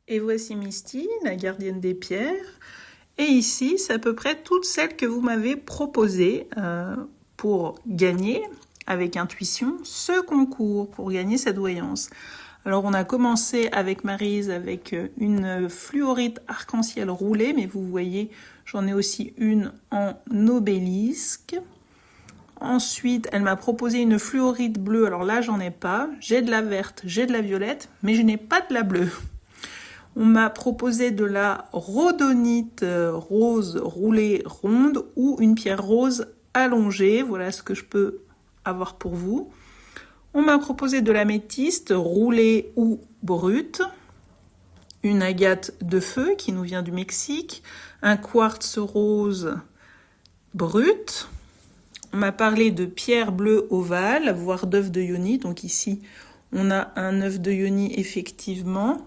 Et voici Misty, la gardienne des pierres. Et ici, c'est à peu près toutes celles que vous m'avez proposées pour gagner, avec intuition, ce concours, pour gagner cette voyance. Alors, on a commencé avec Maryse avec une fluorite arc-en-ciel roulée, mais vous voyez, j'en ai aussi une en obélisque. Ensuite, elle m'a proposé une fluorite bleue. Alors là, j'en ai pas. J'ai de la verte, j'ai de la violette, mais je n'ai pas de la bleue. On m'a proposé de la rhodonite rose roulée ronde ou une pierre rose allongée. Voilà ce que je peux avoir pour vous. On m'a proposé de l'améthyste roulée ou brute. Une agate de feu qui nous vient du Mexique. Un quartz rose brut. On m'a parlé de pierre bleue ovale, voire d'œuf de yoni. Donc ici, on a un œuf de yoni effectivement,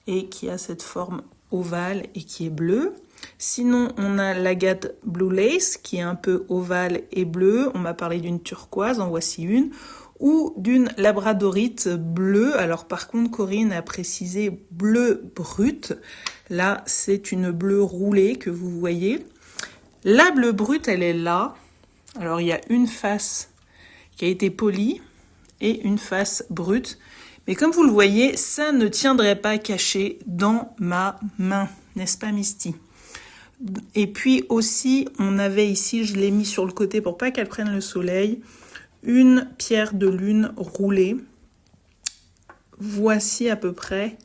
et qui a cette forme ovale et qui est bleue. Sinon, on a l'agate Blue Lace, qui est un peu ovale et bleue. On m'a parlé d'une turquoise, en voici une. Ou d'une labradorite bleue. Alors par contre, Corinne a précisé bleu brut. Là, c'est une bleue roulée que vous voyez. La bleue brute, elle est là. Alors, il y a une face qui a été polie et une face brute. Mais comme vous le voyez, ça ne tiendrait pas caché dans ma main, n'est-ce pas Misty? Et puis aussi, on avait ici, je l'ai mis sur le côté pour pas qu'elle prenne le soleil, une pierre de lune roulée. Voici à peu près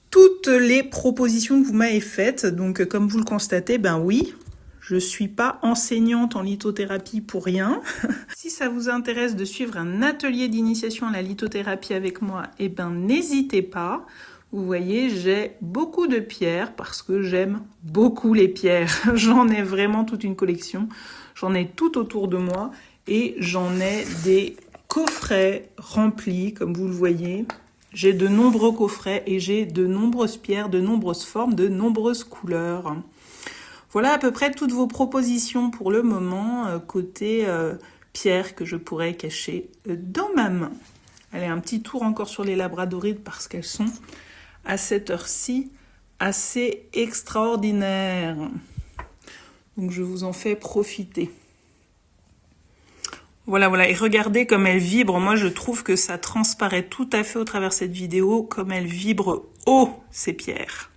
toutes les propositions que vous m'avez faites. Donc comme vous le constatez, ben oui, je ne suis pas enseignante en lithothérapie pour rien. Si ça vous intéresse de suivre un atelier d'initiation à la lithothérapie avec moi, eh ben n'hésitez pas. Vous voyez, j'ai beaucoup de pierres parce que j'aime beaucoup les pierres. J'en ai vraiment toute une collection. J'en ai tout autour de moi et j'en ai des coffrets remplis, comme vous le voyez. J'ai de nombreux coffrets et j'ai de nombreuses pierres, de nombreuses formes, de nombreuses couleurs. Voilà à peu près toutes vos propositions pour le moment, côté pierre que je pourrais cacher dans ma main. Allez, un petit tour encore sur les labradorites parce qu'elles sont à cette heure-ci assez extraordinaires. Donc je vous en fais profiter. Voilà, et regardez comme elles vibrent. Moi, je trouve que ça transparaît tout à fait au travers de cette vidéo, comme elles vibrent haut, ces pierres.